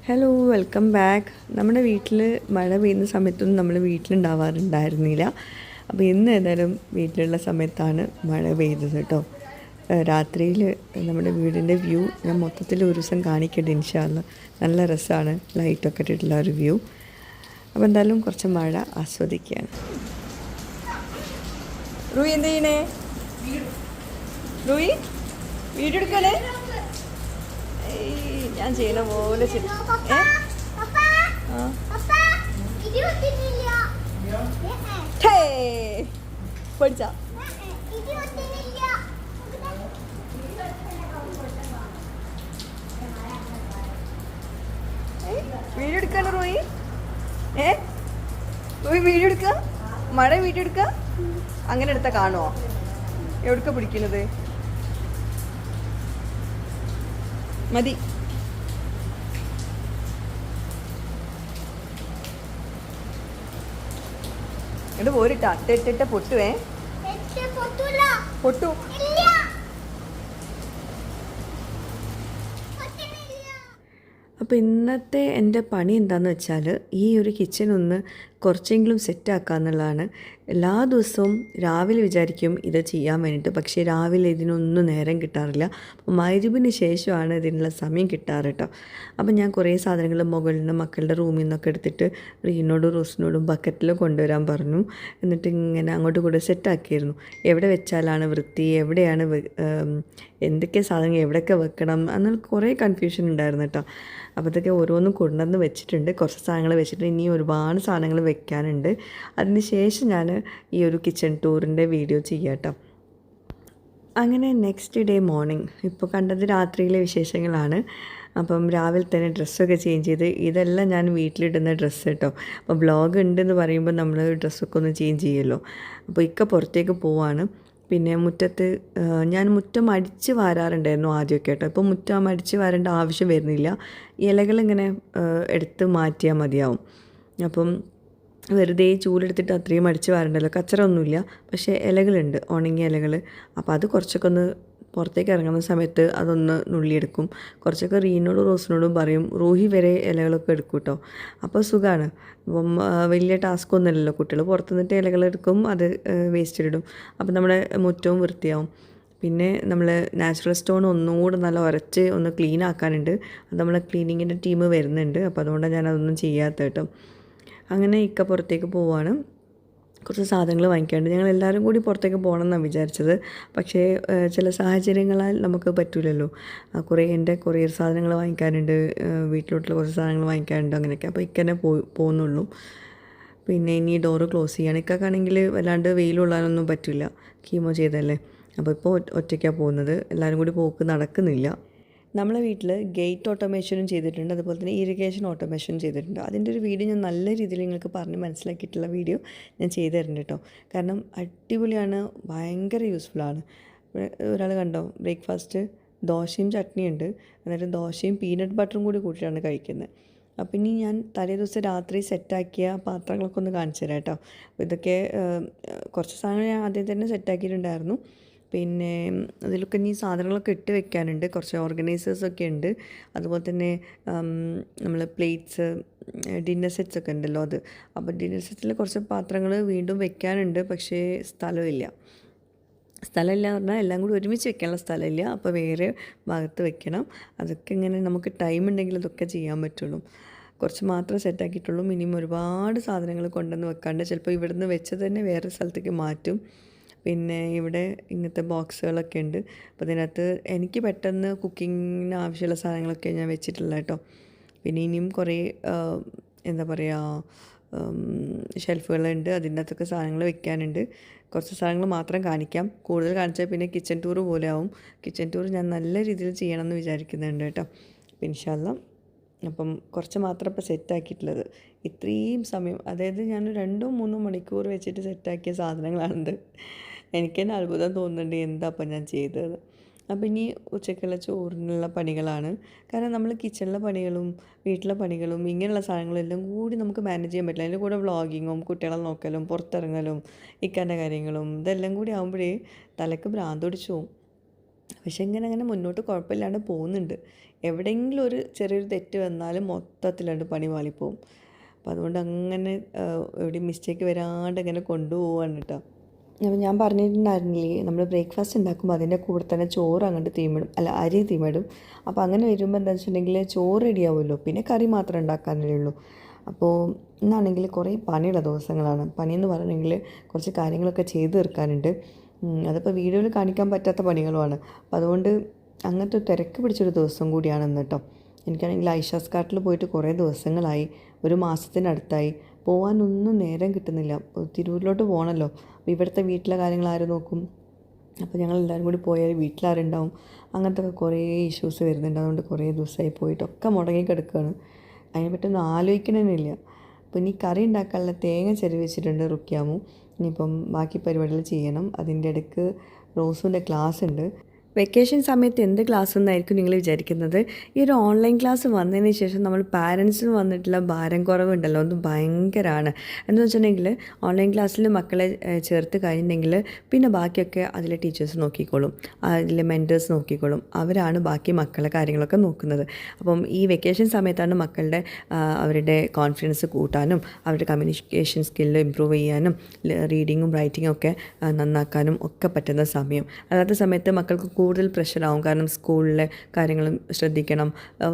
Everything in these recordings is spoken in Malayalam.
Hello welcome back. നമ്മുടെ വീട്ടിൽ മഴ പെയ്യുന്ന സമയത്തൊന്നും നമ്മൾ വീട്ടിലുണ്ടാവാറുണ്ടായിരുന്നില്ല. അപ്പോൾ ഇന്ന് ഏതായാലും വീട്ടിലുള്ള സമയത്താണ് മഴ പെയ്തത് കേട്ടോ. രാത്രിയിൽ നമ്മുടെ വീടിൻ്റെ വ്യൂ ഞാൻ മൊത്തത്തിൽ ഒരു ദിവസം കാണിക്കട്ടെ ഇൻഷാ അല്ലാ. നല്ല രസമാണ് ലൈറ്റൊക്കെ ഇട്ടിട്ടുള്ള ഒരു വ്യൂ. അപ്പോൾ എന്തായാലും കുറച്ച് മഴ ആസ്വദിക്കുകയാണ്. റൂയി എന്ത് ചെയ്യണേ? റൂയി വീഡിയോ എടുക്കണേ? ഞാൻ ചെയ്യണ പോലെ പഠിച്ച വീഡിയോ എടുക്കാണ് റോയി. റോയി വീഡിയോ എടുക്ക, മഴ വീഡിയോ എടുക്ക. അങ്ങനെ എടുത്താ കാണുമോ? എവിടുക്ക പിടിക്കുന്നത്? മതി. എന്നിട്ട് പോരിട്ട അട്ടിട്ടിട്ട് പൊട്ടുവേ. പൊട്ടു. അപ്പോൾ ഇന്നത്തെ എൻ്റെ പണി എന്താണെന്ന് വെച്ചാൽ ഈ ഒരു കിച്ചൺ ഒന്ന് കുറച്ചെങ്കിലും സെറ്റാക്കുക എന്നുള്ളതാണ്. എല്ലാ ദിവസവും രാവിലെ വിചാരിക്കും ഇത് ചെയ്യാൻ വേണ്ടിയിട്ട്, പക്ഷേ രാവിലെ ഇതിനൊന്നും നേരം കിട്ടാറില്ല. അപ്പോൾ മഗ്‌രിബിന് ശേഷമാണ് ഇതിനുള്ള സമയം കിട്ടാറ് കേട്ടോ. അപ്പോൾ ഞാൻ കുറേ സാധനങ്ങൾ മുകളിൽ നിന്ന് മക്കളുടെ റൂമിൽ നിന്നൊക്കെ എടുത്തിട്ട് റീനോടും റോസിനോടും ബക്കറ്റിൽ കൊണ്ടുവരാൻ പറഞ്ഞു. എന്നിട്ട് ഇങ്ങനെ അങ്ങോട്ടും കൂടെ സെറ്റാക്കിയിരുന്നു. എവിടെ വെച്ചാലാണ് വൃത്തി, എവിടെയാണ് എന്തൊക്കെ സാധനങ്ങൾ എവിടെയൊക്കെ വെക്കണം എന്നുള്ള കുറേ കൺഫ്യൂഷൻ ഉണ്ടായിരുന്നു കേട്ടോ. അപ്പോൾ ഇതൊക്കെ ഓരോന്നും കൊണ്ടുവന്ന് വെച്ചിട്ടുണ്ട്. കുറച്ച് സാധനങ്ങൾ വെച്ചിട്ട് ഇനി ഒരുപാട് സാധനങ്ങൾ വെക്കാനുണ്ട്. അതിന് ശേഷം ഞാൻ ഈ ഒരു കിച്ചൺ ടൂറിൻ്റെ വീഡിയോ ചെയ്യാം കേട്ടോ. അങ്ങനെ നെക്സ്റ്റ് ഡേ മോർണിംഗ്, ഇപ്പോൾ കണ്ടത് രാത്രിയിലെ വിശേഷങ്ങളാണ്. അപ്പം രാവിലെ തന്നെ ഡ്രസ്സൊക്കെ ചേഞ്ച് ചെയ്ത്, ഇതെല്ലാം ഞാൻ വീട്ടിലിടുന്ന ഡ്രസ്സ് കേട്ടോ. അപ്പോൾ വ്ളോഗ് ഉണ്ടെന്ന് പറയുമ്പോൾ നമ്മൾ ഡ്രസ്സൊക്കെ ഒന്ന് ചേഞ്ച് ചെയ്യുമല്ലോ. അപ്പോൾ ഇക്ക പുറത്തേക്ക് പോവാണ്. പിന്നെ മുറ്റത്ത് ഞാൻ മുറ്റം അടിച്ച് വാരാറുണ്ടായിരുന്നു ആദ്യമൊക്കെ കേട്ടോ. ഇപ്പോൾ മുറ്റം അടിച്ച് വാരേണ്ട ആവശ്യം വരുന്നില്ല. ഇലകളിങ്ങനെ എടുത്ത് മാറ്റിയാൽ മതിയാവും. അപ്പം വെറുതെ ചൂലെടുത്തിട്ട് അത്രയും അടിച്ച് വാരണ്ടല്ലോ, കച്ചറ ഒന്നുമില്ല. പക്ഷേ ഇലകളുണ്ട്, ഉണങ്ങിയ ഇലകൾ. അപ്പോൾ അത് കുറച്ചൊക്കെ ഒന്ന് പുറത്തേക്ക് ഇറങ്ങുന്ന സമയത്ത് അതൊന്ന് നുള്ളിയെടുക്കും. കുറച്ചൊക്കെ റീനോടും റോസിനോടും പറയും. റൂഹി വരെ ഇലകളൊക്കെ എടുക്കും കേട്ടോ. അപ്പോൾ സുഖമാണ്. അപ്പം വലിയ ടാസ്ക് ഒന്നുമില്ലല്ലോ. കുട്ടികൾ പുറത്തു നിന്നിട്ട് ഇലകളെടുക്കും, അത് വേസ്റ്റിലിടും. അപ്പോൾ നമ്മുടെ മുറ്റവും വൃത്തിയാവും. പിന്നെ നമ്മൾ നാച്ചുറൽ സ്റ്റോൺ ഒന്നുകൂടെ നല്ല ഉരച്ച് ഒന്ന് ക്ലീൻ ആക്കാനുണ്ട്. അത് നമ്മളെ ക്ലീനിങ്ങിൻ്റെ ടീം വരുന്നുണ്ട്. അപ്പോൾ അതുകൊണ്ടാണ് ഞാനതൊന്നും ചെയ്യാത്ത കേട്ടോ. അങ്ങനെ ഇക്ക പുറത്തേക്ക് പോവുകയാണ്. കുറച്ച് സാധനങ്ങൾ വാങ്ങിക്കാനുണ്ട്. ഞങ്ങൾ എല്ലാവരും കൂടി പുറത്തേക്ക് പോകണം എന്നാണ് വിചാരിച്ചത്. പക്ഷേ ചില സാഹചര്യങ്ങളാൽ നമുക്ക് പറ്റില്ലല്ലോ. കുറേ എൻ്റെ കൊറിയർ സാധനങ്ങൾ വാങ്ങിക്കാനുണ്ട്, വീട്ടിലോട്ടുള്ള കുറച്ച് സാധനങ്ങൾ വാങ്ങിക്കാനുണ്ട്. അങ്ങനെയൊക്കെ. അപ്പോൾ ഇക്കന്നെ പോകുന്നുള്ളൂ. പിന്നെ ഇനി ഡോറ് ക്ലോസ് ചെയ്യണം. ഇക്കാണെങ്കിൽ വല്ലാണ്ട് വെയിലുള്ളാനൊന്നും പറ്റില്ല, കീമോ ചെയ്തല്ലേ. അപ്പോൾ ഇപ്പോൾ ഒറ്റയ്ക്കാണ് പോകുന്നത്. എല്ലാവരും കൂടി പോക്ക് നടക്കുന്നില്ല. നമ്മളെ വീട്ടിൽ ഗേറ്റ് ഓട്ടോമേഷനും ചെയ്തിട്ടുണ്ട്, അതുപോലെ തന്നെ ഇറിഗേഷൻ ഓട്ടോമേഷനും ചെയ്തിട്ടുണ്ട്. അതിൻ്റെ ഒരു വീഡിയോ ഞാൻ നല്ല രീതിയിൽ നിങ്ങൾക്ക് പറഞ്ഞ് മനസ്സിലാക്കിയിട്ടുള്ള വീഡിയോ ഞാൻ ചെയ്തു തരുന്നുണ്ട് കേട്ടോ. കാരണം അടിപൊളിയാണ്, ഭയങ്കര യൂസ്ഫുള്ളാണ്. ഒരാൾ കണ്ടോ, ബ്രേക്ക്ഫാസ്റ്റ് ദോശയും ചട്നിയുണ്ട്. എന്നിട്ട് ദോശയും പീനട്ട് ബട്ടറും കൂടി കൂട്ടിയിട്ടാണ് കഴിക്കുന്നത്. അപ്പം ഇനി ഞാൻ തലേ ദിവസം രാത്രി സെറ്റാക്കിയ പാത്രങ്ങളൊക്കെ ഒന്ന് കാണിച്ചു തരാം കേട്ടോ. അപ്പോൾ ഇതൊക്കെ കുറച്ച് സാധനങ്ങൾ ഞാൻ ആദ്യം തന്നെ സെറ്റാക്കിയിട്ടുണ്ടായിരുന്നു. പിന്നെ അതിലൊക്കെ ഇനി സാധനങ്ങളൊക്കെ ഇട്ട് വെക്കാനുണ്ട്. കുറച്ച് ഓർഗനൈസേഴ്സൊക്കെ ഉണ്ട്. അതുപോലെ തന്നെ നമ്മൾ പ്ലേറ്റ്സ്, ഡിന്നർ സെറ്റ്സൊക്കെ ഉണ്ടല്ലോ അത്. അപ്പോൾ ഡിന്നർ സെറ്റ്സിൽ കുറച്ച് പാത്രങ്ങൾ വീണ്ടും വെക്കാനുണ്ട്. പക്ഷേ സ്ഥലമില്ല എന്ന് പറഞ്ഞാൽ എല്ലാം കൂടി ഒരുമിച്ച് വെക്കാനുള്ള സ്ഥലമില്ല. അപ്പോൾ വേറെ ഭാഗത്ത് വെക്കണം. അതൊക്കെ ഇങ്ങനെ നമുക്ക് ടൈം ഉണ്ടെങ്കിൽ അതൊക്കെ ചെയ്യാൻ പറ്റുള്ളൂ. കുറച്ച് മാത്രമേ സെറ്റാക്കിയിട്ടുള്ളൂ. മിനിമം ഒരുപാട് സാധനങ്ങൾ കൊണ്ടുവന്ന് വെക്കാണ്ട് ചിലപ്പോൾ ഇവിടുന്ന് വെച്ചത് തന്നെ വേറെ സ്ഥലത്തേക്ക് മാറ്റും. പിന്നെ ഇവിടെ ഇങ്ങനത്തെ ബോക്സുകളൊക്കെ ഉണ്ട്. അപ്പോൾ ഇതിനകത്ത് എനിക്ക് പെട്ടെന്ന് കുക്കിങ്ങിന് ആവശ്യമുള്ള സാധനങ്ങളൊക്കെ ഞാൻ വെച്ചിട്ടുള്ള കേട്ടോ. പിന്നെ ഇനിയും കുറേ എന്താ പറയുക, ഷെൽഫുകളുണ്ട്. അതിൻ്റെ അകത്തൊക്കെ സാധനങ്ങൾ വെക്കാനുണ്ട്. കുറച്ച് സാധനങ്ങൾ മാത്രം കാണിക്കാം. കൂടുതൽ കാണിച്ചാൽ പിന്നെ കിച്ചൺ ടൂർ പോലെ ആവും. കിച്ചൺ ടൂർ ഞാൻ നല്ല രീതിയിൽ ചെയ്യണമെന്ന് വിചാരിക്കുന്നുണ്ട് കേട്ടോ. ഇൻഷാ അല്ലാ. അപ്പം കുറച്ച് മാത്രം ഇപ്പോൾ സെറ്റാക്കിയിട്ടുള്ളത്. ഇത്രയും സമയം, അതായത് ഞാൻ 2-3 മണിക്കൂർ വെച്ചിട്ട് സെറ്റാക്കിയ സാധനങ്ങളാണിത്. എനിക്ക് തന്നെ അത്ഭുതം തോന്നുന്നുണ്ട് എന്താ അപ്പം ഞാൻ ചെയ്തത്. അപ്പം ഇനി ഉച്ചക്കുള്ള ചോറിനുള്ള പണികളാണ്. കാരണം നമ്മൾ കിച്ചണിലെ പണികളും വീട്ടിലെ പണികളും ഇങ്ങനെയുള്ള സാധനങ്ങളെല്ലാം കൂടി നമുക്ക് മാനേജ് ചെയ്യാൻ പറ്റില്ല. അതിൻ്റെ കൂടെ വ്ളോഗിങ്ങും കുട്ടികളെ നോക്കലും പുറത്തിറങ്ങലും ഇക്കാൻ്റെ കാര്യങ്ങളും ഇതെല്ലാം കൂടി ആകുമ്പോഴേ തലക്ക് ഭ്രാന്ത് പിടിച്ചു പോകും. പക്ഷേ ഇങ്ങനെ മുന്നോട്ട് കുഴപ്പമില്ലാണ്ട് പോകുന്നുണ്ട്. എവിടെയെങ്കിലും ഒരു ചെറിയൊരു തെറ്റ് വന്നാലും മൊത്തത്തിലാണ്ട് പണി പാളിപ്പോവും. അപ്പോൾ അതുകൊണ്ട് അങ്ങനെ എവിടെയും മിസ്റ്റേക്ക് വരാണ്ട് ഇങ്ങനെ കൊണ്ടുപോവാണ് കേട്ടോ. അപ്പോൾ ഞാൻ പറഞ്ഞിട്ടുണ്ടായിരുന്നില്ലേ, നമ്മൾ ബ്രേക്ക്ഫാസ്റ്റ് ഉണ്ടാക്കുമ്പോൾ അതിൻ്റെ കൂടെ തന്നെ ചോറ് അങ്ങോട്ട് തീമിടും, അല്ല അരി തീമിടും. അപ്പോൾ അങ്ങനെ വരുമ്പോൾ എന്താ വെച്ചിട്ടുണ്ടെങ്കിൽ ചോറ് റെഡിയാവുമല്ലോ, പിന്നെ കറി മാത്രമേ ഉണ്ടാക്കാനേ ഉള്ളൂ. അപ്പോൾ ഇന്നാണെങ്കിൽ കുറേ പണിയുള്ള ദിവസങ്ങളാണ്. പണിയെന്ന് പറഞ്ഞെങ്കിൽ കുറച്ച് കാര്യങ്ങളൊക്കെ ചെയ്ത് തീർക്കാനുണ്ട്. അതിപ്പോൾ വീഡിയോയിൽ കാണിക്കാൻ പറ്റാത്ത പണികളുമാണ്. അപ്പോൾ അതുകൊണ്ട് അങ്ങനത്തെ തിരക്ക് പിടിച്ചൊരു ദിവസം കൂടിയാണ് ഇന്ന് കേട്ടോ. എനിക്കാണെങ്കിൽ ഐഷാസ് കാട്ടിൽ പോയിട്ട് കുറേ ദിവസങ്ങളായി, ഒരു മാസത്തിനടുത്തായി. പോകാനൊന്നും നേരം കിട്ടുന്നില്ല. തിരൂരിലോട്ട് പോകണമല്ലോ, അപ്പോൾ ഇവിടുത്തെ വീട്ടിലെ കാര്യങ്ങൾ ആര് നോക്കും? അപ്പോൾ ഞങ്ങൾ എല്ലാവരും കൂടി പോയാൽ വീട്ടിലാരുണ്ടാവും? അങ്ങനത്തെ ഒക്കെ കുറേ ഇഷ്യൂസ് വരുന്നുണ്ട്. അതുകൊണ്ട് കുറേ ദിവസമായി പോയിട്ടൊക്കെ മുടങ്ങി കിടക്കുകയാണ്. അതിനെപ്പറ്റൊന്നും ആലോചിക്കണമെന്നില്ല. അപ്പോൾ ഇനി കറി ഉണ്ടാക്കാനുള്ള തേങ്ങ ചിരവി വെച്ചിട്ടുണ്ട് റുക്കിയാമു. ഇനിയിപ്പം ബാക്കി പരിപാടികൾ ചെയ്യണം. അതിൻ്റെ ഇടയ്ക്ക് റോസുവിൻ്റെ ക്ലാസ് ഉണ്ട്. വെക്കേഷൻ സമയത്ത് എന്ത് ക്ലാസ് എന്നായിരിക്കും നിങ്ങൾ വിചാരിക്കുന്നത്? ഈ ഒരു ഓൺലൈൻ ക്ലാസ് വന്നതിന് ശേഷം നമ്മൾ പാരൻസിന് വന്നിട്ടുള്ള ഭാരം കുറവുണ്ടല്ലോ, അത് ഭയങ്കരമാണ്. എന്ന് വെച്ചിട്ടുണ്ടെങ്കിൽ ഓൺലൈൻ ക്ലാസ്സിൽ മക്കളെ ചേർത്ത് കഴിഞ്ഞിട്ടുണ്ടെങ്കിൽ പിന്നെ ബാക്കിയൊക്കെ അതിലെ ടീച്ചേഴ്സ് നോക്കിക്കോളും, അതിലെ മെൻറ്റേഴ്സ് നോക്കിക്കോളും. അവരാണ് ബാക്കി മക്കളെ കാര്യങ്ങളൊക്കെ നോക്കുന്നത്. അപ്പം ഈ വെക്കേഷൻ സമയത്താണ് മക്കളുടെ അവരുടെ കോൺഫിഡൻസ് കൂട്ടാനും അവരുടെ കമ്മ്യൂണിക്കേഷൻ സ്കില്ല് ഇമ്പ്രൂവ് ചെയ്യാനും റീഡിങ്ങും റൈറ്റിങ്ങും ഒക്കെ നന്നാക്കാനും ഒക്കെ പറ്റുന്ന സമയം. അല്ലാത്ത സമയത്ത് മക്കൾക്ക് കൂടുതൽ പ്രഷറാവും. കാരണം സ്കൂളിലെ കാര്യങ്ങളും ശ്രദ്ധിക്കണം,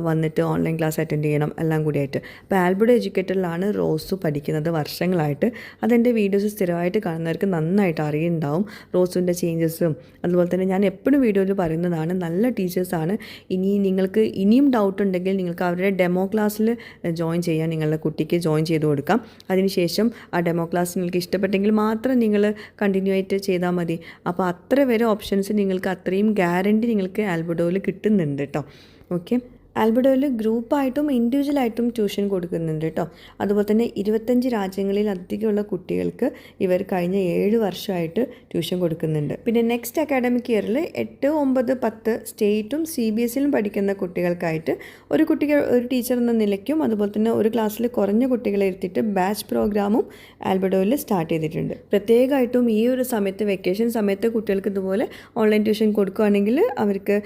വന്നിട്ട് ഓൺലൈൻ ക്ലാസ് അറ്റൻഡ് ചെയ്യണം, എല്ലാം കൂടിയായിട്ട്. അപ്പോൾ ആൽബർട്ടോ എഡ്യൂക്കേറ്ററിലാണ് റോസു പഠിക്കുന്നത് വർഷങ്ങളായിട്ട്. അതെൻ്റെ വീഡിയോസ് സ്ഥിരമായിട്ട് കാണുന്നവർക്ക് നന്നായിട്ട് അറിയുന്നുണ്ടാവും റോസുവിൻ്റെ ചേഞ്ചസും. അതുപോലെ തന്നെ ഞാൻ എപ്പോഴും വീഡിയോയിൽ പറയുന്നതാണ്, നല്ല ടീച്ചേഴ്സാണ്. നിങ്ങൾക്ക് ഇനിയും ഡൗട്ട് ഉണ്ടെങ്കിൽ നിങ്ങൾക്ക് അവരുടെ ഡെമോ ക്ലാസ്സിൽ ജോയിൻ ചെയ്യാൻ നിങ്ങളുടെ കുട്ടിക്ക് ജോയിൻ ചെയ്ത് കൊടുക്കാം. അതിനുശേഷം ആ ഡെമോ ക്ലാസ് നിങ്ങൾക്ക് ഇഷ്ടപ്പെട്ടെങ്കിൽ മാത്രം നിങ്ങൾ കണ്ടിന്യൂ ആയിട്ട് ചെയ്താൽ മതി. അപ്പോൾ അത്ര വരെ ഓപ്ഷൻസ് നിങ്ങൾക്ക് അത്രയും ഗ്യാരണ്ടി നിങ്ങൾക്ക് ആൽബർട്ടോയിൽ കിട്ടുന്നുണ്ട് കേട്ടോ. ഓക്കെ, ആൽബർട്ടോയിൽ ഗ്രൂപ്പായിട്ടും ഇൻഡിവിജ്വലായിട്ടും ട്യൂഷൻ കൊടുക്കുന്നുണ്ട് കേട്ടോ. അതുപോലെ തന്നെ 25 രാജ്യങ്ങളിൽ അധികമുള്ള കുട്ടികൾക്ക് ഇവർ കഴിഞ്ഞ 7 വർഷമായിട്ട് ട്യൂഷൻ കൊടുക്കുന്നുണ്ട്. പിന്നെ നെക്സ്റ്റ് അക്കാഡമിക് ഇയറിൽ 8, 9, 10 സ്റ്റേറ്റും CBSEയിലും പഠിക്കുന്ന കുട്ടികൾക്കായിട്ട് ഒരു ടീച്ചർ എന്ന നിലയ്ക്കും അതുപോലെ തന്നെ ഒരു ക്ലാസ്സിൽ കുറഞ്ഞ കുട്ടികളെ ഇരുത്തിയിട്ട് ബാച്ച് പ്രോഗ്രാമും ആൽബർട്ടോയിൽ സ്റ്റാർട്ട് ചെയ്തിട്ടുണ്ട്. പ്രത്യേകമായിട്ടും ഈ ഒരു സമയത്ത്, വെക്കേഷൻ സമയത്ത് കുട്ടികൾക്ക് ഇതുപോലെ ഓൺലൈൻ ട്യൂഷൻ കൊടുക്കുകയാണെങ്കിൽ അവർക്ക്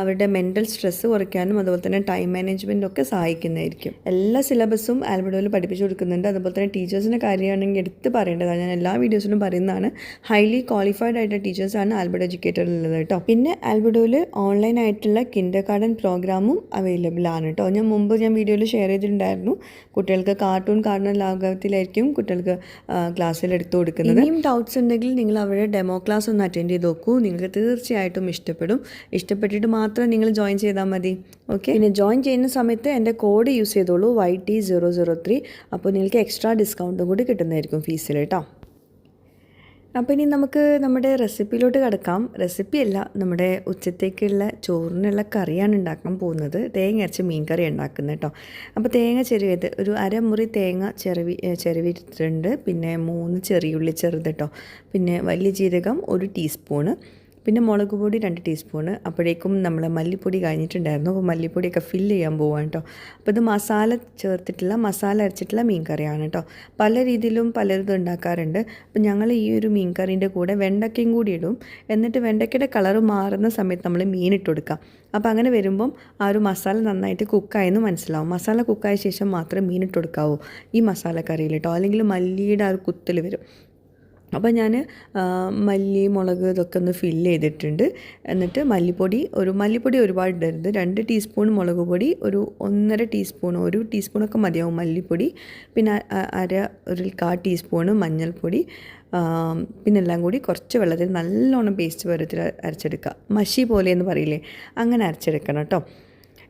അവരുടെ മെൻ്റൽ സ്ട്രെസ്സ് കുറയ്ക്കാനും അതുപോലെ തന്നെ ടൈം മാനേജ്മെൻറ്റും ഒക്കെ സഹായിക്കുന്നതായിരിക്കും. എല്ലാ സിലബസും ആൽബർട്ടോയിൽ പഠിപ്പിച്ചു കൊടുക്കുന്നുണ്ട്. അതുപോലെ തന്നെ ടീച്ചേഴ്സിൻ്റെ കാര്യമാണെങ്കിൽ എടുത്ത് പറയേണ്ടതാണ്, ഞാൻ എല്ലാ വീഡിയോസിലും പറയുന്നതാണ്. ഹൈലി ക്വാളിഫൈഡ് ആയിട്ടുള്ള ടീച്ചേഴ്സാണ് ആൽബർട്ടോ എഡ്യൂക്കേറ്ററിലുള്ളത് കേട്ടോ. പിന്നെ ആൽബർട്ടോയിൽ ഓൺലൈൻ ആയിട്ടുള്ള കിൻഡർ ഗാർഡൻ പ്രോഗ്രാമും അവൈലബിൾ ആണ് കേട്ടോ. ഞാൻ വീഡിയോയിൽ ഷെയർ ചെയ്തിട്ടുണ്ടായിരുന്നു. കുട്ടികൾക്ക് കാർട്ടൂൺ കാണുന്ന ലാഘവത്തിലായിരിക്കും കുട്ടികൾക്ക് ക്ലാസ്സിൽ എടുത്തു കൊടുക്കുന്നത്. ഇനിയും ഡൗട്ട്സ് ഉണ്ടെങ്കിൽ നിങ്ങൾ അവരുടെ ഡെമോ ക്ലാസ് ഒന്ന് അറ്റൻഡ് ചെയ്ത് നോക്കൂ. നിങ്ങൾക്ക് തീർച്ചയായിട്ടും ഇഷ്ടപ്പെടും. ഇഷ്ടപ്പെട്ടിട്ട് മാത്രം നിങ്ങൾ ജോയിൻ ചെയ്താൽ മതി. ഓക്കെ, പിന്നെ ജോയിൻ ചെയ്യുന്ന സമയത്ത് എൻ്റെ കോഡ് യൂസ് ചെയ്തോളൂ, YT003. അപ്പോൾ നിങ്ങൾക്ക് എക്സ്ട്രാ ഡിസ്കൗണ്ടും കൂടി കിട്ടുന്നതായിരിക്കും ഫീസിൽ കേട്ടോ. അപ്പോൾ ഇനി നമുക്ക് നമ്മുടെ റെസിപ്പിയിലോട്ട് കിടക്കാം. റെസിപ്പിയല്ല, നമ്മുടെ ഉച്ചത്തേക്കുള്ള ചോറിനുള്ള കറിയാണ് ഉണ്ടാക്കാൻ പോകുന്നത്. തേങ്ങ അരച്ച മീൻ കറി ഉണ്ടാക്കുന്നത് കേട്ടോ. അപ്പോൾ തേങ്ങ ചെരുവിയത് ഒരു അരമുറി തേങ്ങ ചെരുവിയിട്ടുണ്ട്. പിന്നെ 3 ചെറിയുള്ളി ചെറുത് കേട്ടോ. പിന്നെ വലിയ ജീരകം 1 ടീസ്പൂണ്. പിന്നെ മുളക് പൊടി 2 ടീസ്പൂണ്. അപ്പോഴേക്കും നമ്മൾ മല്ലിപ്പൊടി കഴിഞ്ഞിട്ടുണ്ടായിരുന്നു. അപ്പോൾ മല്ലിപ്പൊടിയൊക്കെ ഫില്ല് ചെയ്യാൻ പോവാണ് കേട്ടോ. അപ്പോൾ ഇത് മസാല അരച്ചിട്ടുള്ള മീൻ കറിയാണ് കേട്ടോ. പല രീതിയിലും പലരും ഉണ്ടാക്കാറുണ്ട്. അപ്പോൾ ഞങ്ങൾ ഈ ഒരു മീൻ കറീൻ്റെ കൂടെ വെണ്ടയ്ക്കയും കൂടി ഇടും. എന്നിട്ട് വെണ്ടയ്ക്കയുടെ കളറ് മാറുന്ന സമയത്ത് നമ്മൾ മീൻ ഇട്ട് കൊടുക്കാം. അപ്പോൾ അങ്ങനെ വരുമ്പം ആ ഒരു മസാല നന്നായിട്ട് കുക്കായെന്ന് മനസ്സിലാവും. മസാല കുക്കായ ശേഷം മാത്രമേ മീൻ ഇട്ട് കൊടുക്കാവൂ ഈ മസാല കറിയിൽ കേട്ടോ, അല്ലെങ്കിൽ മല്ലിയുടെ ആ ഒരു കുത്തൽ വരും. അപ്പോൾ ഞാൻ മല്ലി, മുളക് ഇതൊക്കെ ഒന്ന് ഫില്ല് ചെയ്തിട്ടുണ്ട്. എന്നിട്ട് മല്ലിപ്പൊടി ഒരുപാട് ഇടരുത്. 2 ടീസ്പൂൺ മുളക് പൊടി, ഒരു 1.5 ടീസ്പൂൺ, 1 ടീസ്പൂണൊക്കെ മതിയാവും മല്ലിപ്പൊടി. പിന്നെ 1/4 ടീസ്പൂണ് മഞ്ഞൾപ്പൊടി. പിന്നെ എല്ലാം കൂടി കുറച്ച് വെള്ളത്തിൽ നല്ലോണം പേസ്റ്റ് പരുവത്തിൽ അരച്ചെടുക്കുക. മഷി പോലെ എന്ന് പറയില്ലേ, അങ്ങനെ അരച്ചെടുക്കണം കേട്ടോ.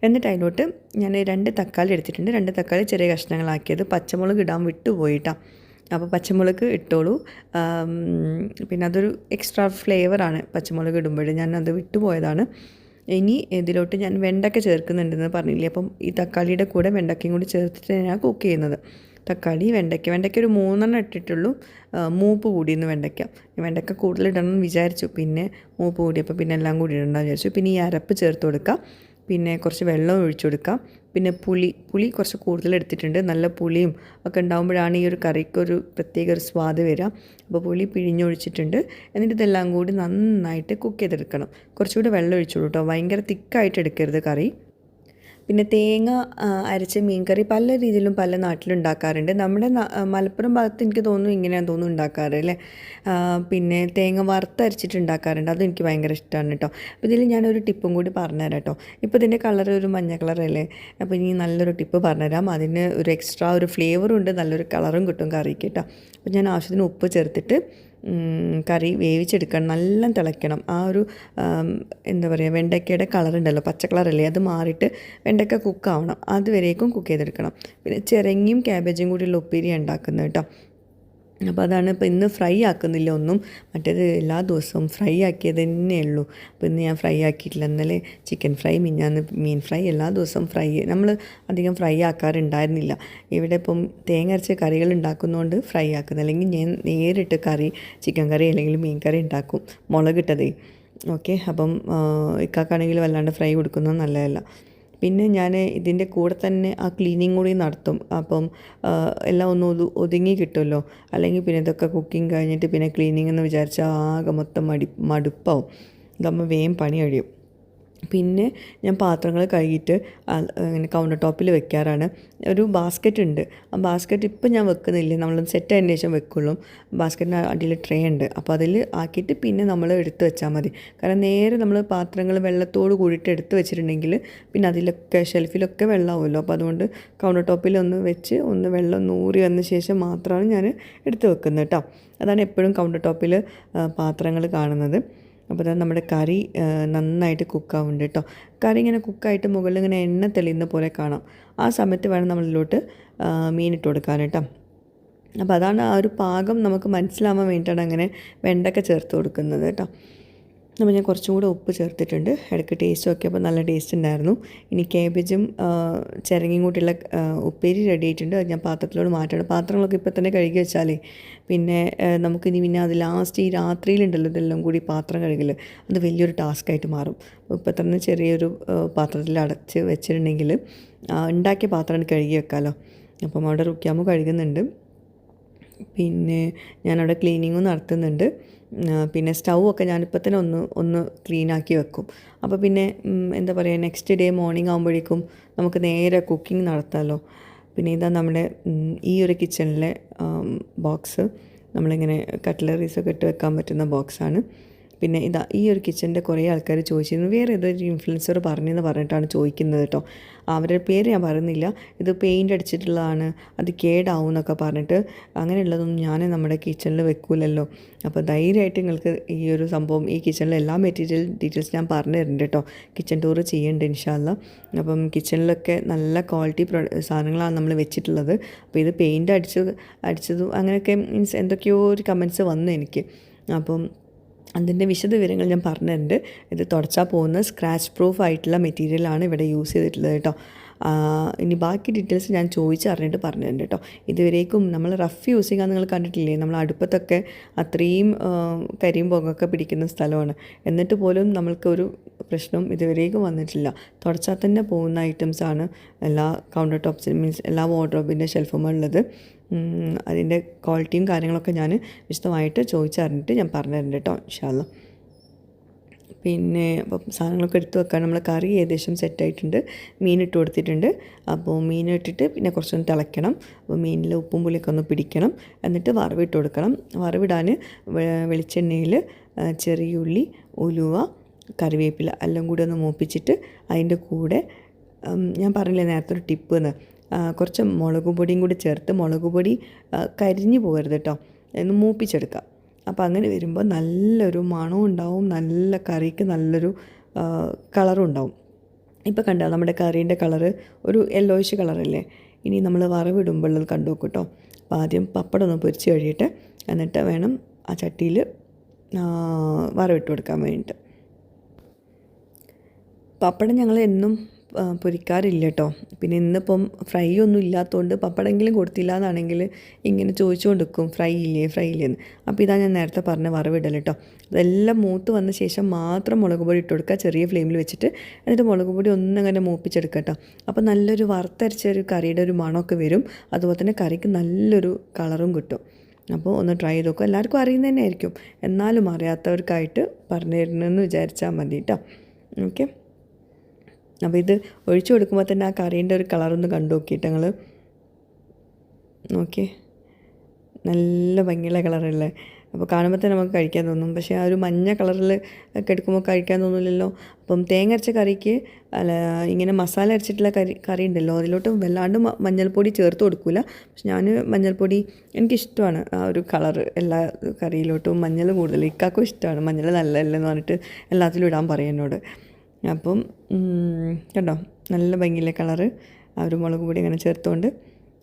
എന്നിട്ട് അതിലോട്ട് ഞാൻ 2 തക്കാളി എടുത്തിട്ടുണ്ട്. 2 തക്കാളി ചെറിയ കഷ്ണങ്ങളാക്കിയത്. പച്ചമുളക് ഇടാൻ വിട്ടുപോയിട്ടാണ്. അപ്പോൾ പച്ചമുളക് ഇട്ടോളൂ. പിന്നെ അതൊരു എക്സ്ട്രാ ഫ്ലേവറാണ് പച്ചമുളക് ഇടുമ്പോൾ, ഞാനത് വിട്ടുപോയതാണ്. ഇനി ഇതിലോട്ട് ഞാൻ വെണ്ടയ്ക്ക ചേർക്കുന്നുണ്ടെന്ന് പറഞ്ഞില്ലേ, അപ്പം ഈ തക്കാളിയുടെ കൂടെ വെണ്ടയ്ക്കയും കൂടി ചേർത്തിട്ട് ഞാൻ കുക്ക് ചെയ്യുന്നത്. തക്കാളി, വെണ്ടയ്ക്ക ഒരു 3 ഇട്ടിട്ടുള്ളൂ. മൂപ്പ് കൂടിയെന്ന് വെണ്ടയ്ക്ക കൂടുതൽ ഇടണം എന്ന് വിചാരിച്ചു. പിന്നെ മൂപ്പ് കൂടിയപ്പോൾ പിന്നെ എല്ലാം കൂടി ഇടണമെന്ന് വിചാരിച്ചു. പിന്നെ ഈ അരപ്പ് ചേർത്ത് കൊടുക്കാം. പിന്നെ കുറച്ച് വെള്ളം ഒഴിച്ചു കൊടുക്കാം. പിന്നെ പുളി കുറച്ച് കൂടുതൽ എടുത്തിട്ടുണ്ട്. നല്ല പുളിയും ഒക്കെ ഉണ്ടാകുമ്പോഴാണ് ഈ ഒരു കറിക്കൊരു പ്രത്യേക ഒരു സ്വാദ് വരിക. അപ്പോൾ പുളി പിഴിഞ്ഞൊഴിച്ചിട്ടുണ്ട്. എന്നിട്ട് ഇതെല്ലാം കൂടി നന്നായിട്ട് കുക്ക് ചെയ്തെടുക്കണം. കുറച്ചുകൂടി വെള്ളം ഒഴിച്ചോളൂ കേട്ടോ, ഭയങ്കര തിക്കായിട്ട് എടുക്കരുത് കറി. പിന്നെ തേങ്ങ അരച്ച മീൻ കറി പല രീതിയിലും പല നാട്ടിലും ഉണ്ടാക്കാറുണ്ട്. നമ്മുടെ മലപ്പുറം ഭാഗത്ത് എനിക്ക് തോന്നുന്നു ഇങ്ങനെയാണെന്ന് തോന്നുന്നു ഉണ്ടാക്കാറ് അല്ലേ. പിന്നെ തേങ്ങ വറുത്തരച്ചിട്ട് ഉണ്ടാക്കാറുണ്ട്, അതും എനിക്ക് ഭയങ്കര ഇഷ്ടമാണ് കേട്ടോ. അപ്പോൾ ഇതിൽ ഞാനൊരു ടിപ്പും കൂടി പറഞ്ഞുതരാം കേട്ടോ. ഇപ്പോൾ ഇതിൻ്റെ കളർ ഒരു മഞ്ഞ കളറല്ലേ, അപ്പോൾ ഇനി നല്ലൊരു ടിപ്പ് പറഞ്ഞുതരാം. അതിന് ഒരു എക്സ്ട്രാ ഒരു ഫ്ലേവറും ഉണ്ട്, നല്ലൊരു കളറും കിട്ടും കറിക്ക് കേട്ടോ. അപ്പോൾ ഞാൻ ആവശ്യത്തിന് ഉപ്പ് ചേർത്തിട്ട് കറി വേവിച്ചെടുക്കണം, നല്ല തിളയ്ക്കണം. ആ ഒരു എന്താ പറയുക, വെണ്ടയ്ക്കയുടെ കളറുണ്ടല്ലോ, പച്ച കളറല്ലേ, അത് മാറിയിട്ട് വെണ്ടയ്ക്ക കുക്കാവണം, അതുവരേക്കും കുക്ക് ചെയ്തെടുക്കണം. പിന്നെ ചിരങ്ങിയും ക്യാബേജും കൂടിയുള്ള ഉപ്പേരി ഉണ്ടാക്കുന്നത് കേട്ടോ. അപ്പോൾ അതാണ് ഇപ്പോൾ ഇന്ന് ഫ്രൈ ആക്കുന്നില്ല ഒന്നും, മറ്റേത് എല്ലാ ദിവസവും ഫ്രൈ ആക്കിയത് തന്നെ ഉള്ളൂ. അപ്പോൾ ഇന്ന് ഞാൻ ഫ്രൈ ആക്കിയിട്ടില്ല. ഇന്നലെ ചിക്കൻ ഫ്രൈ, മിഞ്ഞാന്ന് മീൻ ഫ്രൈ, എല്ലാ ദിവസവും ഫ്രൈ. നമ്മൾ അധികം ഫ്രൈ ആക്കാറുണ്ടായിരുന്നില്ല. ഇവിടെ ഇപ്പം തേങ്ങ അരച്ച കറികൾ ഉണ്ടാക്കുന്നതുകൊണ്ട് ഫ്രൈ ആക്കുന്നത്, അല്ലെങ്കിൽ ഞാൻ നേരിട്ട് കറി, ചിക്കൻ കറി അല്ലെങ്കിൽ മീൻ കറി ഉണ്ടാക്കും, മുളകിട്ടതേ. ഓക്കെ, അപ്പം ഇക്കാക്കാണെങ്കിൽ വല്ലാണ്ട് ഫ്രൈ കൊടുക്കുന്നത് നല്ലതല്ല. പിന്നെ ഞാൻ ഇതിൻ്റെ കൂടെ തന്നെ ആ ക്ലീനിങ് കൂടി നടത്തും. അപ്പം എല്ലാം ഒന്ന് ഒതുങ്ങി കിട്ടുമല്ലോ. അല്ലെങ്കിൽ പിന്നെ ഇതൊക്കെ കുക്കിംഗ് കഴിഞ്ഞിട്ട് പിന്നെ ക്ലീനിങ് എന്ന് വിചാരിച്ചാൽ ആകെ മൊത്തം മടുപ്പാവും. ഇതാകുമ്പോൾ വേഗം പണി കഴിയും. പിന്നെ ഞാൻ പാത്രങ്ങൾ കഴുകിയിട്ട് ഇങ്ങനെ കൗണ്ടർ ടോപ്പിൽ വെക്കാറാണ്. ഒരു ബാസ്ക്കറ്റ് ഉണ്ട്, ആ ബാസ്ക്കറ്റ് ഇപ്പം ഞാൻ വെക്കുന്നില്ല, നമ്മൾ സെറ്റ് ആയതിന് ശേഷം വെക്കുള്ളൂ. ബാസ്ക്കറ്റിന് അടിയിൽ ട്രേ ഉണ്ട്, അപ്പോൾ അതിൽ ആക്കിയിട്ട് പിന്നെ നമ്മൾ എടുത്ത് വെച്ചാൽ മതി. കാരണം നേരെ നമ്മൾ പാത്രങ്ങൾ വെള്ളത്തോട് കൂടിയിട്ട് എടുത്ത് വെച്ചിട്ടുണ്ടെങ്കിൽ പിന്നെ അതിലൊക്കെ ഷെൽഫിലൊക്കെ വെള്ളമാവുമല്ലോ. അപ്പോൾ അതുകൊണ്ട് കൗണ്ടർ ടോപ്പിൽ ഒന്ന് വെച്ച് ഒന്ന് വെള്ളം നൂറി വന്ന ശേഷം മാത്രമാണ് ഞാൻ എടുത്ത് വെക്കുന്നത് കേട്ടോ. അതാണ് എപ്പോഴും കൗണ്ടർ ടോപ്പിൽ പാത്രങ്ങൾ കാണുന്നത്. അപ്പോൾ അത് നമ്മുടെ കറി നന്നായിട്ട് കുക്കാവുന്നുണ്ട് കേട്ടോ. കറി ഇങ്ങനെ കുക്കായിട്ട് മുകളിൽ ഇങ്ങനെ എണ്ണ തെളിയുന്ന പോലെ കാണാം. ആ സമയത്ത് വേണം നമ്മളിലോട്ട് മീനിട്ട് കൊടുക്കാൻ കേട്ടോ. അപ്പോൾ അതാണ് ആ ഒരു പാകം നമുക്ക് മനസ്സിലാവാൻ വേണ്ടിയിട്ടാണ് അങ്ങനെ വെണ്ടയ്ക്ക ചേർത്ത് കൊടുക്കുന്നത് കേട്ടോ. അപ്പോൾ ഞാൻ കുറച്ചും കൂടെ ഉപ്പ് ചേർത്തിട്ടുണ്ട്. ഇടയ്ക്ക് ടേസ്റ്റ് നോക്കിയപ്പോൾ നല്ല ടേസ്റ്റ് ഉണ്ടായിരുന്നു. ഇനി കേബേജും ചിരങ്ങിയും കൂട്ടിയുള്ള ഉപ്പേരി റെഡി ആയിട്ടുണ്ട്. അത് ഞാൻ പാത്രത്തിലോട് മാറ്റണം. പാത്രങ്ങളൊക്കെ ഇപ്പോൾ തന്നെ കഴുകി വെച്ചാലേ പിന്നെ നമുക്കിനി പിന്നെ അത് ലാസ്റ്റ് ഈ രാത്രിയിലുണ്ടല്ലോ ഇതെല്ലാം കൂടി പാത്രം കഴുകൽ, അത് വലിയൊരു ടാസ്ക്കായിട്ട് മാറും. ഇപ്പോൾ തന്നെ ചെറിയൊരു പാത്രത്തിൽ അടച്ച് വെച്ചിട്ടുണ്ടെങ്കിൽ ഉണ്ടാക്കിയ പാത്രം കഴുകി വെക്കാമല്ലോ. അപ്പം അവിടെ റുക്കിയാമ്മ കഴുകുന്നുണ്ട്. പിന്നെ ഞാനവിടെ ക്ലീനിങ്ങും നടത്തുന്നുണ്ട്. പിന്നെ സ്റ്റൗ ഒക്കെ ഞാനിപ്പോൾ തന്നെ ഒന്ന് ക്ലീനാക്കി വെക്കും. അപ്പോൾ പിന്നെ എന്താ പറയുക, നെക്സ്റ്റ് ഡേ മോർണിംഗ് ആകുമ്പോഴേക്കും നമുക്ക് നേരെ കുക്കിംഗ് നടത്താമല്ലോ. പിന്നെ ഇതാ നമ്മുടെ ഈ ഒരു കിച്ചണിലെ ബോക്സ്, നമ്മളിങ്ങനെ കട്ട്ലറീസൊക്കെ ഇട്ട് വെക്കാൻ പറ്റുന്ന ബോക്സാണ്. പിന്നെ ഇതാ ഈ ഒരു കിച്ചണിൻ്റെ കുറേ ആൾക്കാർ ചോദിച്ചിരുന്നു, വേറെ ഏതൊരു ഇൻഫ്ലുവൻസർ പറഞ്ഞെന്ന് പറഞ്ഞിട്ടാണ് ചോദിക്കുന്നത് കേട്ടോ. അവരുടെ പേര് ഞാൻ പറയുന്നില്ല. ഇത് പെയിൻ്റ് അടിച്ചിട്ടുള്ളതാണ്, അത് കേടാവും എന്നൊക്കെ പറഞ്ഞിട്ട്. അങ്ങനെയുള്ളതൊന്നും ഞാൻ നമ്മുടെ കിച്ചണിൽ വെക്കൂലല്ലോ. അപ്പോൾ ധൈര്യമായിട്ട് നിങ്ങൾക്ക് ഈ ഒരു സംഭവം, ഈ കിച്ചണിലെ എല്ലാ മെറ്റീരിയൽ ഡീറ്റെയിൽസ് ഞാൻ പറഞ്ഞു തരുന്നുണ്ട് കേട്ടോ. കിച്ചൺ ടൂർ ചെയ്യുന്നുണ്ട് ഇൻഷാ അല്ലാ. അപ്പം കിച്ചണിലൊക്കെ നല്ല ക്വാളിറ്റി സാധനങ്ങളാണ് നമ്മൾ വെച്ചിട്ടുള്ളത്. അപ്പോൾ ഇത് പെയിൻ്റ് അടിച്ചതും അങ്ങനെയൊക്കെ മീൻസ് എന്തൊക്കെയോ ഒരു കമൻറ്റ്സ് വന്നു എനിക്ക്. അപ്പം അതിൻ്റെ വിശദവിവരങ്ങൾ ഞാൻ പറഞ്ഞിട്ടുണ്ട്. ഇത് തുടച്ചാൽ പോകുന്ന സ്ക്രാച്ച് പ്രൂഫ് ആയിട്ടുള്ള മെറ്റീരിയലാണ് ഇവിടെ യൂസ് ചെയ്തിട്ടുള്ളത് കേട്ടോ. ഇനി ബാക്കി ഡീറ്റെയിൽസ് ഞാൻ ചോദിച്ചറിഞ്ഞിട്ട് പറഞ്ഞിട്ടുണ്ട് കേട്ടോ. ഇതുവരേക്കും നമ്മൾ റഫ് യൂസ് ചെയ്യാൻ നിങ്ങൾ കണ്ടിട്ടില്ലേ, നമ്മൾ അടുപ്പത്തൊക്കെ അത്രയും കരിയും പുകയൊക്കെ പിടിക്കുന്ന സ്ഥലമാണ്. എന്നിട്ട് പോലും നമ്മൾക്കൊരു പ്രശ്നം ഇതുവരേക്കും വന്നിട്ടില്ല. തുടച്ചാൽ തന്നെ പോകുന്ന ഐറ്റംസാണ് എല്ലാ കൗണ്ടർ ടോപ്സിലും, മീൻസ് എല്ലാ വാർഡ്രോബിൻ്റെ ഷെൽഫുമുള്ളത്. അതിൻ്റെ ക്വാളിറ്റിയും കാര്യങ്ങളൊക്കെ ഞാൻ വിശദമായിട്ട് ചോദിച്ചറിഞ്ഞിട്ട് ഞാൻ പറഞ്ഞിട്ടുണ്ട് കേട്ടോ ഇൻഷാ അല്ലാ. പിന്നെ അപ്പം സാധനങ്ങളൊക്കെ എടുത്ത് വെക്കാൻ നമ്മൾ കറി ഏകദേശം സെറ്റായിട്ടുണ്ട്. മീനിട്ട് കൊടുത്തിട്ടുണ്ട്. അപ്പോൾ മീനിട്ടിട്ട് പിന്നെ കുറച്ചൊന്ന് തിളയ്ക്കണം. അപ്പോൾ മീനിൽ ഉപ്പും പുളിയൊക്കെ ഒന്ന് പിടിക്കണം. എന്നിട്ട് വറവിട്ട് കൊടുക്കണം. വറവിടാൻ വെളിച്ചെണ്ണയിൽ ചെറിയുള്ളി, ഉലുവ, കറിവേപ്പില എല്ലാം കൂടി ഒന്ന് മൂപ്പിച്ചിട്ട് അതിൻ്റെ കൂടെ ഞാൻ പറഞ്ഞില്ലേ നേരത്തെ ഒരു ടിപ്പ് എന്ന്, കുറച്ച് മുളക് പൊടിയും കൂടി ചേർത്ത്, മുളക് പൊടി കരിഞ്ഞു പോകരുത് കേട്ടോ, ഒന്ന് മൂപ്പിച്ചെടുക്കാം. അപ്പോൾ അങ്ങനെ വരുമ്പോൾ നല്ലൊരു മണവും ഉണ്ടാവും, നല്ല കറിക്ക് നല്ലൊരു കളറും ഉണ്ടാവും. ഇപ്പോൾ കണ്ടോ നമ്മുടെ കറീൻ്റെ കളറ് ഒരു യെല്ലോയിഷ് കളറല്ലേ. ഇനി നമ്മൾ വറവിടുമ്പോൾ അത് കണ്ടു നോക്കും കേട്ടോ. അപ്പോൾ ആദ്യം പപ്പടം ഒന്ന് പൊരിച്ച് കഴിയട്ടെ, എന്നിട്ട് വേണം ആ ചട്ടിയിൽ വറവിട്ട് കൊടുക്കാൻ വേണ്ടിയിട്ട്. പപ്പടം ഞങ്ങൾ എന്നും പൊരിക്കാറില്ല കേട്ടോ. പിന്നെ ഇന്നിപ്പം ഫ്രൈ ഒന്നും ഇല്ലാത്തതുകൊണ്ട് പപ്പടെങ്കിലും കൊടുത്തില്ല എന്നാണെങ്കിൽ ഇങ്ങനെ ചോദിച്ചുകൊണ്ട് നിൽക്കും ഫ്രൈ ഇല്ലേ എന്ന്. അപ്പോൾ ഇതാ ഞാൻ നേരത്തെ പറഞ്ഞ വറവിടൽ കേട്ടോ. അതെല്ലാം മൂത്ത് വന്ന ശേഷം മാത്രം മുളക് പൊടി ഇട്ട് കൊടുക്കുക, ചെറിയ ഫ്ലെയിമിൽ വെച്ചിട്ട്. എന്നിട്ട് മുളക് പൊടി ഒന്നങ്ങനെ മൂപ്പിച്ചെടുക്കുക കേട്ടോ. അപ്പോൾ നല്ലൊരു വറുത്തരച്ച ഒരു കറിയുടെ ഒരു മണമൊക്കെ വരും. അതുപോലെ തന്നെ കറിക്ക് നല്ലൊരു കളറും കിട്ടും. അപ്പോൾ ഒന്ന് ട്രൈ ചെയ്ത് നോക്കുക. എല്ലാവർക്കും അറിയുന്നത് തന്നെ ആയിരിക്കും, എന്നാലും അറിയാത്തവർക്കായിട്ട് പറഞ്ഞു തരണമെന്ന് വിചാരിച്ചാൽ മതി കേട്ടോ. ഓക്കെ, അപ്പോൾ ഇത് ഒഴിച്ചു കൊടുക്കുമ്പോൾ തന്നെ ആ കറീൻ്റെ ഒരു കളറൊന്ന് കണ്ടു നോക്കിയിട്ട് ഞങ്ങൾ നോക്കി, നല്ല ഭംഗിയുള്ള കളറല്ലേ. അപ്പോൾ കാണുമ്പോൾ തന്നെ നമുക്ക് കഴിക്കാൻ തോന്നും. പക്ഷേ ആ ഒരു മഞ്ഞ കളറിൽ ഒക്കെ എടുക്കുമ്പോൾ കഴിക്കാൻ തോന്നില്ലല്ലോ. അപ്പം തേങ്ങ അരച്ച കറിക്ക് ഇങ്ങനെ മസാല അരച്ചിട്ടുള്ള കറി ഉണ്ടല്ലോ, അതിലോട്ട് വല്ലാണ്ട് മഞ്ഞൾപ്പൊടി ചേർത്ത് കൊടുക്കില്ല. പക്ഷെ ഞാൻ മഞ്ഞൾപ്പൊടി എനിക്കിഷ്ടമാണ്, ആ ഒരു കളറ് എല്ലാ കറിയിലോട്ടും മഞ്ഞൾ കൂടുതൽ. ഇക്കാക്കും ഇഷ്ടമാണ് മഞ്ഞൾ, നല്ലതല്ലെന്ന് പറഞ്ഞിട്ട് എല്ലാത്തിലും ഇടാൻ പറയും എന്നോട്. അപ്പം കണ്ടോ നല്ല ഭംഗിയിലെ കളറ്, ആ ഒരു മുളക് പൊടി അങ്ങനെ ചേർത്തുകൊണ്ട്.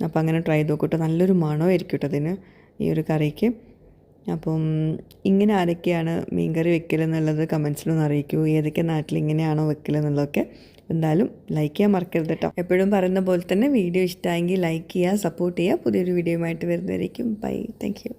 അപ്പോൾ അങ്ങനെ ട്രൈ ചെയ്ത് നോക്കൂട്ടോ. നല്ലൊരു മണമായിരിക്കും കേട്ടോ അതിന്, ഈ ഒരു കറിക്ക്. അപ്പം ഇങ്ങനെ ആരൊക്കെയാണ് മീൻകറി വെക്കലെന്നുള്ളത് കമൻസിലൊന്ന് അറിയിക്കൂ. ഏതൊക്കെ നാട്ടിൽ ഇങ്ങനെയാണോ വെക്കലെന്നുള്ളതൊക്കെ. എന്തായാലും ലൈക്ക് ചെയ്യാൻ മറക്കരുത് കേട്ടോ. എപ്പോഴും പറയുന്ന പോലെ തന്നെ വീഡിയോ ഇഷ്ടമായെങ്കിൽ ലൈക്ക് ചെയ്യുക, സപ്പോർട്ട് ചെയ്യുക. പുതിയൊരു വീഡിയോയുമായിട്ട് വരുന്നതായിരിക്കും. Bye, thank U.